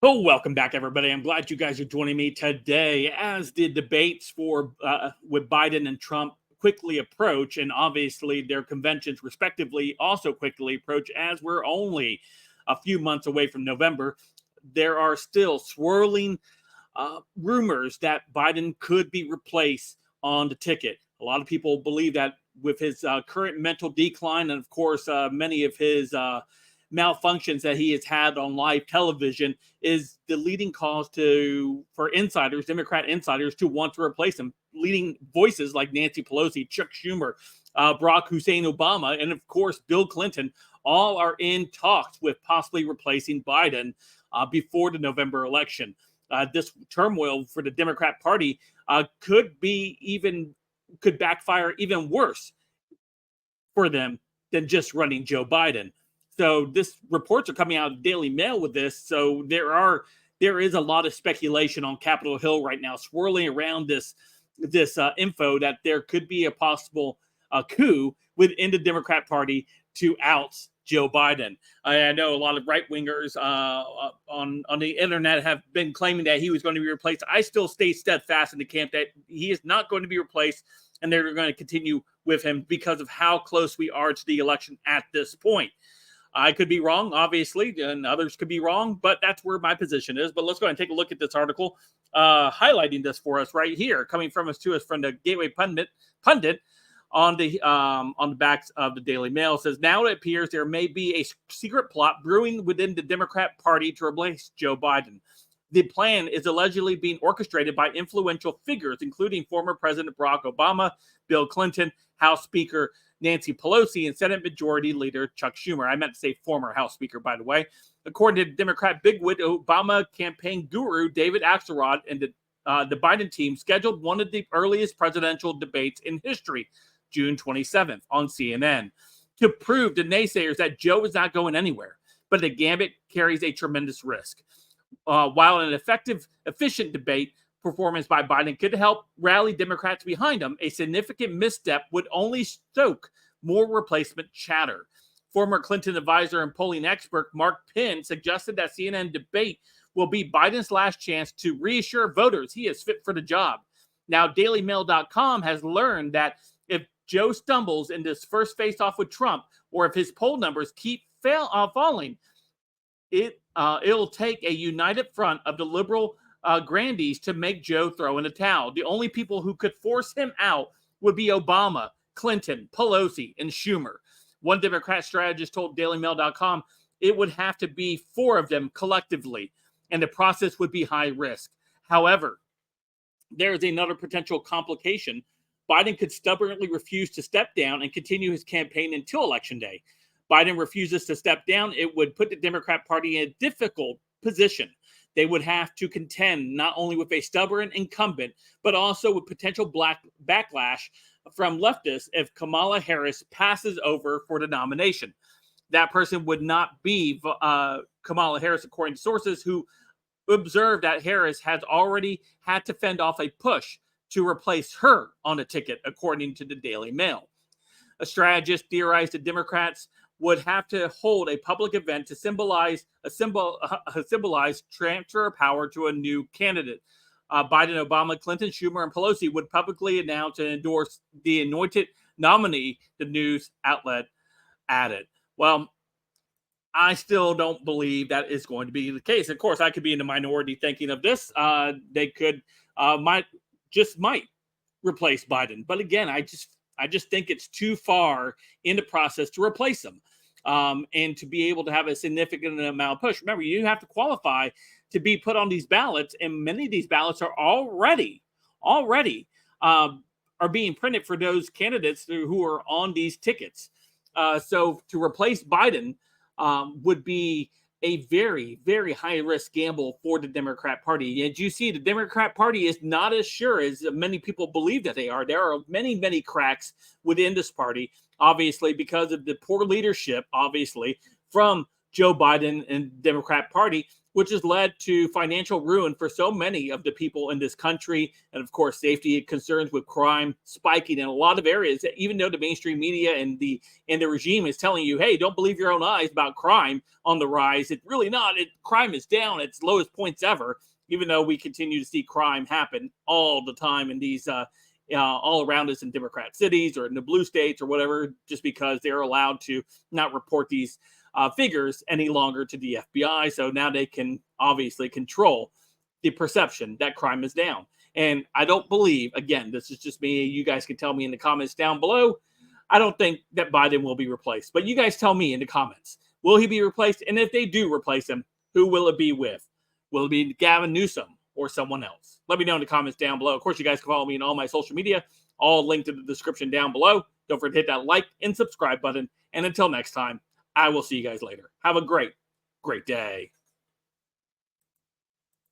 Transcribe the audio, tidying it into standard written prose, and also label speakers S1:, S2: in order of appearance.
S1: Oh, welcome back, everybody. I'm glad you guys are joining me today as the debates for with Biden and Trump quickly approach, and obviously their conventions, respectively, also quickly approach. As we're only a few months away from November, there are still swirling rumors that Biden could be replaced on the ticket. A lot of people believe that with his current mental decline, and of course, many of his malfunctions that he has had on live television, is the leading cause for insiders, Democrat insiders, to want to replace him. Leading voices like Nancy Pelosi, Chuck Schumer, Barack Hussein Obama, and of course Bill Clinton, all are in talks with possibly replacing Biden before the November election. This turmoil for the Democrat Party could backfire even worse for them than just running Joe Biden. So this reports are coming out of the Daily Mail with this. So there is a lot of speculation on Capitol Hill right now, swirling around this info that there could be a possible coup within the Democrat Party to oust Joe Biden. I know a lot of right wingers on the internet have been claiming that he was going to be replaced. I still stay steadfast in the camp that he is not going to be replaced, and they're going to continue with him because of how close we are to the election at this point. I could be wrong, obviously, and others could be wrong, but that's where my position is. But let's go ahead and take a look at this article highlighting this for us right here, coming from the Gateway Pundit on the backs of the Daily Mail. It says, now it appears there may be a secret plot brewing within the Democrat Party to replace Joe Biden. The plan is allegedly being orchestrated by influential figures, including former President Barack Obama, Bill Clinton, House Speaker Nancy Pelosi, and Senate Majority Leader Chuck Schumer. I meant to say former House Speaker, by the way. According to Democrat bigwig Obama campaign guru David Axelrod, and the Biden team scheduled one of the earliest presidential debates in history, June 27th, on CNN, to prove to naysayers that Joe is not going anywhere. But the gambit carries a tremendous risk. While an efficient debate performance by Biden could help rally Democrats behind him, a significant misstep would only stoke more replacement chatter. Former Clinton advisor and polling expert Mark Penn suggested that CNN debate will be Biden's last chance to reassure voters he is fit for the job. Now, DailyMail.com has learned that if Joe stumbles in this first face-off with Trump, or if his poll numbers keep falling, it'll take a united front of the liberal grandees to make Joe throw in the towel. The only people who could force him out would be Obama, Clinton, Pelosi, and Schumer. One Democrat strategist told DailyMail.com it would have to be four of them collectively, and the process would be high risk. However, there is another potential complication. Biden could stubbornly refuse to step down and continue his campaign until Election Day. Biden refuses to step down, it would put the Democrat Party in a difficult position. They would have to contend not only with a stubborn incumbent, but also with potential backlash from leftists if Kamala Harris passes over for the nomination. That person would not be Kamala Harris, according to sources who observed that Harris has already had to fend off a push to replace her on the ticket, according to the Daily Mail. A strategist theorized that Democrats would have to hold a public event to symbolize transfer of power to a new candidate. Biden, Obama, Clinton, Schumer, and Pelosi would publicly announce and endorse the anointed nominee, the news outlet added. Well, I still don't believe that is going to be the case. Of course, I could be in the minority thinking of this. They could might replace Biden. But again, I just think it's too far in the process to replace him. And to be able to have a significant amount of push. Remember, you have to qualify to be put on these ballots, and many of these ballots are already are being printed for those candidates who are on these tickets. So to replace Biden would be a very, very high-risk gamble for the Democrat Party. And you see, the Democrat Party is not as sure as many people believe that they are. There are many, many cracks within this party, obviously, because of the poor leadership, obviously, from Joe Biden and the Democrat Party, which has led to financial ruin for so many of the people in this country. And of course, safety concerns with crime spiking in a lot of areas, even though the mainstream media and the regime is telling you, hey, don't believe your own eyes about crime on the rise. It's really not. Crime is down at its lowest points ever, even though we continue to see crime happen all the time in these all around us in Democrat cities or in the blue states or whatever, just because they're allowed to not report these figures any longer to the FBI. So now they can obviously control the perception that crime is down. And I don't believe, again, this is just me. You guys can tell me in the comments down below. I don't think that Biden will be replaced. But you guys tell me in the comments, will he be replaced? And if they do replace him, who will it be with? Will it be Gavin Newsom or someone else? Let me know in the comments down below. Of course, you guys can follow me on all my social media, all linked in the description down below. Don't forget to hit that like and subscribe button. And until next time, I will see you guys later. Have a great day.